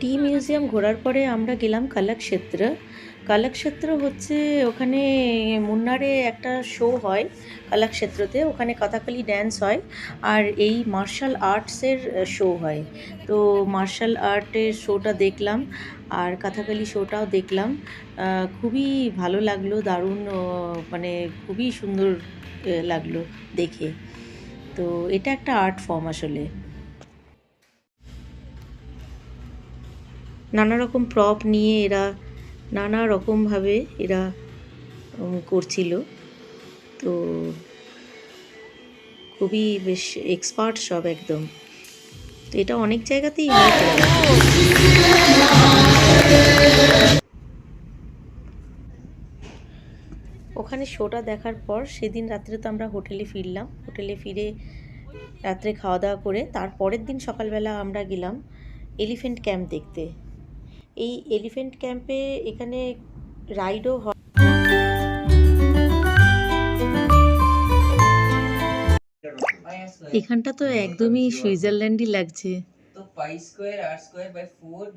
টি museum ঘোরার পরে আমরা গেলাম কলাক্ষেত্র। কলাক্ষেত্র হচ্ছে ওখানে মুন্নারে একটা শো হয় কলাক্ষেত্রতে, ওখানে কথাকলি ড্যান্স হয় আর এই মার্শাল আর্টসের শো হয়। তো মার্শাল আর্টের শোটা দেখলাম আর কথাকলি শোটাও দেখলাম। খুবই ভালো লাগলো, দারুণ মানে খুবই সুন্দর লাগলো দেখে। তো এটা একটা আর্ট ফর্ম আসলে। নানা রকম প্রপ নিয়ে এরা নানা রকমভাবে এরা করছিল। তো খুবই বেশ এক্সপার্ট সব একদম। তো এটা অনেক জায়গাতেই হয়। ওখানে শোটা দেখার পর সেদিন রাত্রে তো আমরা হোটেলে ফিরলাম। হোটেলে ফিরে রাত্রে খাওয়া দাওয়া করে তার পরের দিন সকালবেলা আমরা গেলাম এলিফ্যান্ট ক্যাম্প দেখতে। এই এলিফ্যান্ট ক্যাম্পে এখানে রাইডও হয়। এখানটা তো একদমই সুইজারল্যান্ডই লাগছে। তো পাই স্কয়ার আর স্কয়ার বাই 4।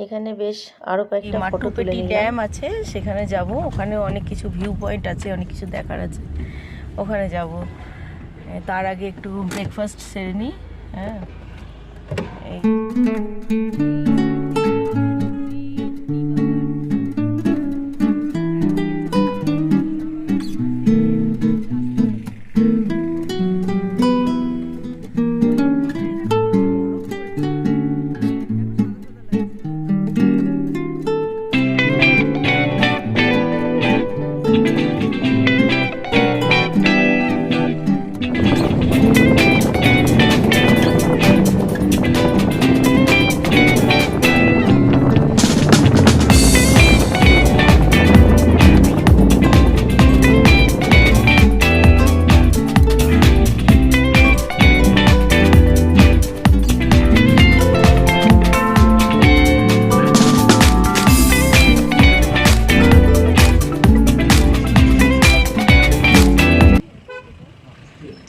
এখানে বেশ আরো কয়েকটা ফটো তুলে নিলাম। ড্যাম আছে, সেখানে যাব। ওখানে অনেক কিছু ভিউ পয়েন্ট আছে, অনেক কিছু দেখার আছে, ওখানে যাব। তার আগে একটু ব্রেকফাস্ট সেরে নিই। হ্যাঁ,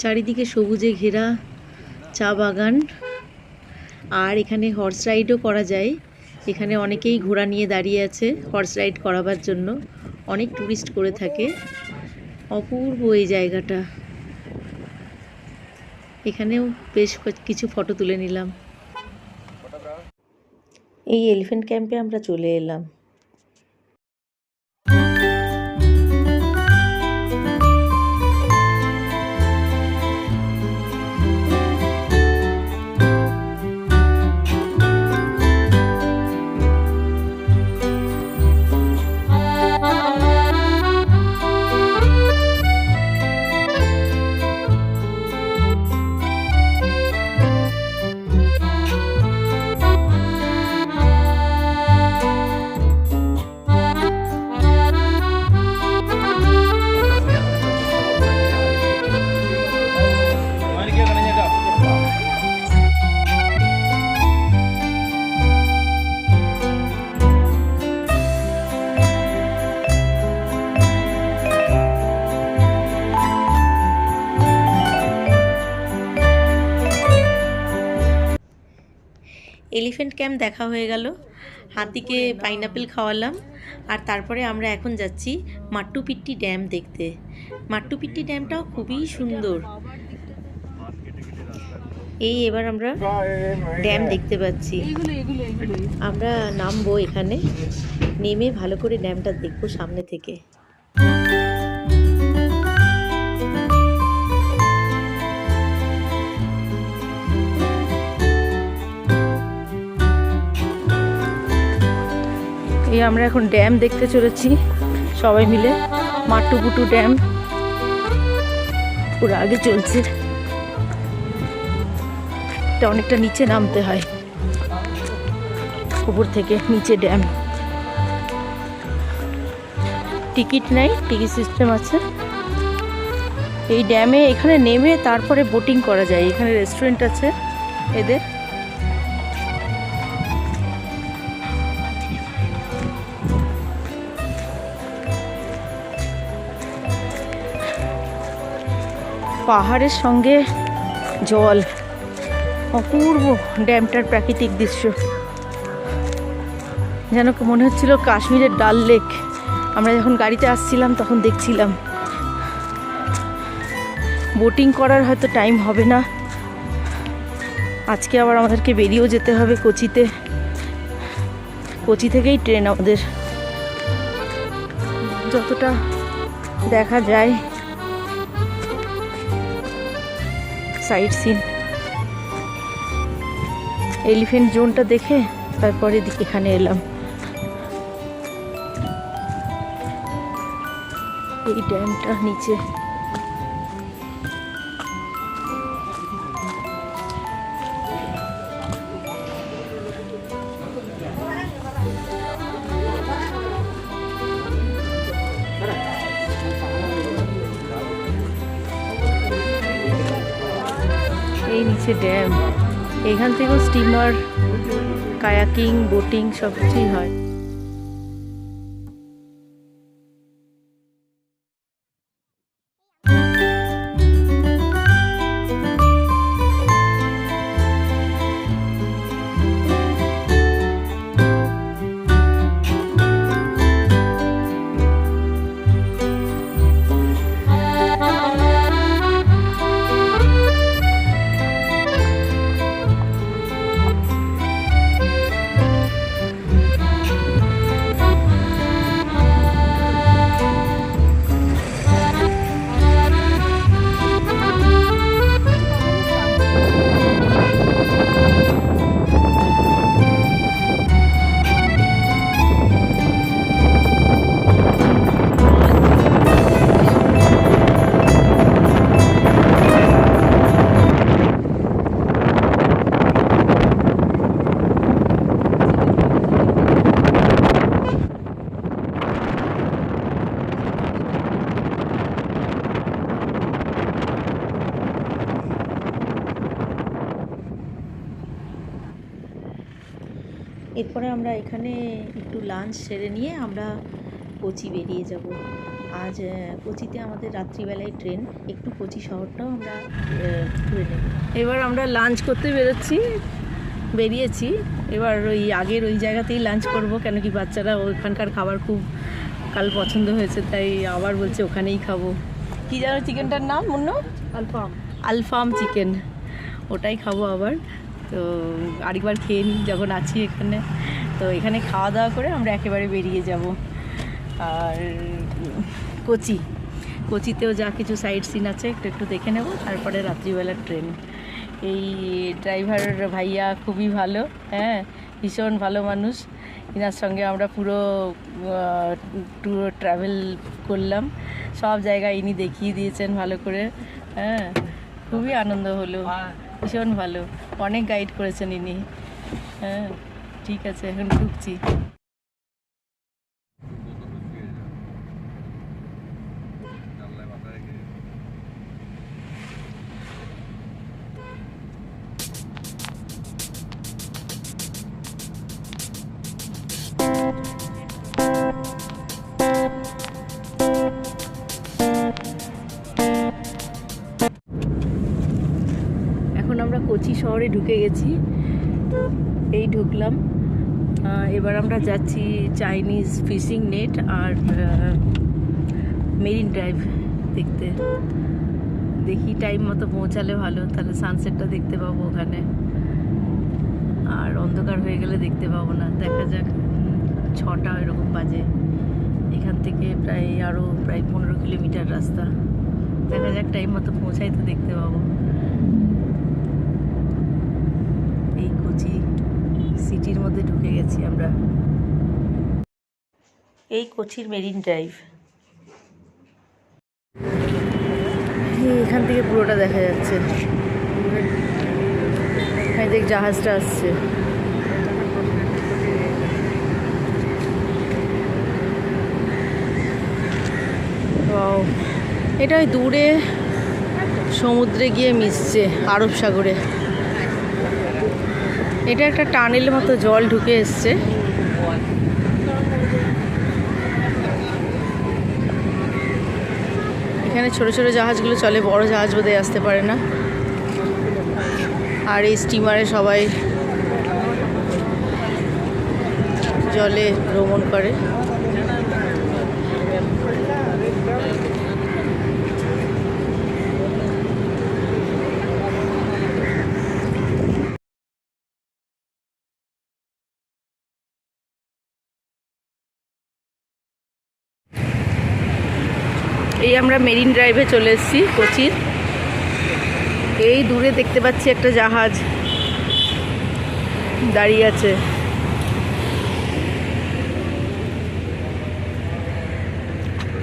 চারিদিকে সবুজে ঘেরা চা বাগান। আর এখানে হর্স রাইডও করা যায়। এখানে অনেকেই ঘোড়া নিয়ে দাঁড়িয়ে আছে হর্স রাইড করাবার জন্য। অনেক টুরিস্ট করে থাকে। অপূর্ব এই জায়গাটা। এখানেও বেশ কিছু ফটো তুলে নিলাম। এই এলিফ্যান্ট ক্যাম্পে আমরা চলে এলাম। এলিফ্যান্ট ক্যাম্প দেখা হয়ে গেল। হাতিকে পাইনাপেল খাওয়ালাম। আর তারপরে আমরা এখন যাচ্ছি মাট্টুপিট্টি ড্যাম দেখতে। মাট্টুপিট্টি ড্যামটাও খুবই সুন্দর। এই এবার আমরা ড্যাম দেখতে পাচ্ছি। আমরা নামবো, এখানে নেমে ভালো করে ড্যামটা দেখবো সামনে থেকে। এই আমরা এখন ড্যাম দেখতে চলেছি সবাই মিলে। মাট্টুপুটু ড্যাম পুরো আগে চলছে। এটা অনেকটা নিচে নামতে হয়, উপর থেকে নিচে ড্যাম। টিকিট নেই, টিকিট সিস্টেম আছে। এই ড্যামে এখানে নেমে তারপরে বোটিং করা যায়। এখানে রেস্টুরেন্ট আছে এদের। পাহাড়ের সঙ্গে জল, অপূর্ব ড্যামটার প্রাকৃতিক দৃশ্য, যেন মনে হচ্ছিল কাশ্মীরের ডাল লেক। আমরা যখন গাড়িতে আসছিলাম তখন দেখছিলাম। বোটিং করার হয়তো টাইম হবে না আজকে, আবার আমাদেরকে বেরিয়েও যেতে হবে কোচিতে। কোচি থেকেই ট্রেন আমাদের, যতটা দেখা যায় সাইট সিন। এলিফ্যান্ট জোনটা দেখে তারপরে এখানে এলাম। এই ড্যামটা নিচে নিচে ড্যাম। এখান থেকেও স্টিমার, কায়াকিং, বোটিং সব কিছুই হয়। এরপরে আমরা এখানে একটু লাঞ্চ সেরে নিয়ে আমরা কোচি বেরিয়ে যাব। আজ কোচিতে আমাদের রাত্রিবেলায় ট্রেন, একটু কোচি শহরটাও আমরা ঘুরে নেব। এবার আমরা লাঞ্চ করতে বেরিয়েছি। এবার ওই আগের ওই জায়গাতেই লাঞ্চ করব, কেন কি বাচ্চারা ওখানকার খাবার খুব কাল পছন্দ হয়েছে, তাই আবার বলছে ওখানেই খাবো। কী জানো চিকেনটার নাম? মুন্নু, আলফাম চিকেন, ওটাই খাবো আবার। তো আরেকবার খেয়ে নিই যখন আছি এখানে। তো এখানে খাওয়া দাওয়া করে আমরা একেবারে বেরিয়ে যাব। আর কোচিতেও যা কিছু সাইট সিন আছে একটু দেখে নেব, তারপরে রাত্রিবেলার ট্রেন। এই ড্রাইভার ভাইয়া খুবই ভালো, হ্যাঁ, ভীষণ ভালো মানুষ। এনার সঙ্গে আমরা পুরো ট্যুর ট্রাভেল করলাম, সব জায়গায় ইনি দেখিয়ে দিয়েছেন ভালো করে, হ্যাঁ, খুবই আনন্দ হলো, ভীষণ ভালো, অনেক গাইড করেছেন ইনি। হ্যাঁ, ঠিক আছে, এখন ঢুকছি। এখন আমরা কোচি শহরে ঢুকে গেছি, এই ঢুকলাম। এবার আমরা যাচ্ছি চাইনিজ ফিশিং নেট আর মেরিন ড্রাইভ দেখতে। দেখি টাইম মতো পৌঁছালে ভালো, তাহলে সানসেটটা দেখতে পাবো ওখানে, আর অন্ধকার হয়ে গেলে দেখতে পাবো না। দেখা যাক, 6টা এরকম বাজে, এখান থেকে আরও প্রায় 15 কিলোমিটার রাস্তা। দেখা যাক টাইম মতো পৌঁছাই তো দেখতে পাবো। এই কোচি সিটির মধ্যে ঢুকে গেছি আমরা। এই কোচির মেরিন ড্রাইভ, এখান থেকে পুরোটা দেখা যাচ্ছে। এখানে দেখ জাহাজটা আসছে। এটা ওই দূরে সমুদ্রে গিয়ে মিশছে আরব সাগরে। এটা একটা টানেল মতো জল ঢুকে এসছে। এখানে ছোট ছোট জাহাজগুলো চলে, বড় জাহাজ বোধহয় আসতে পারে না। আর এই স্টিমারে সবাই জলে ভ্রমণ করে। এই আমরা মেরিন ড্রাইভে চলে এসেছি কোচির। এই দূরে দেখতে পাচ্ছি একটা জাহাজ দাঁড়িয়ে আছে।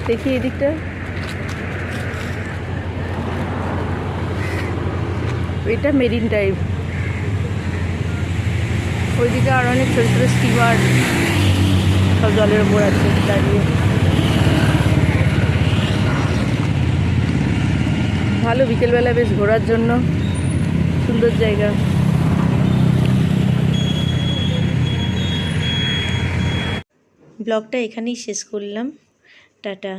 দেখি এদিকটা, এটা মেরিন ড্রাইভ। ওইদিকে আর অনেক ছোটো ছোটো স্টিমার সব জলের ওপর আছে দাঁড়িয়ে। ভালো বিকেলবেলা বেশ ঘোরার জন্য সুন্দর জায়গা। ব্লগটা এখানেই শেষ করলাম। টাটা।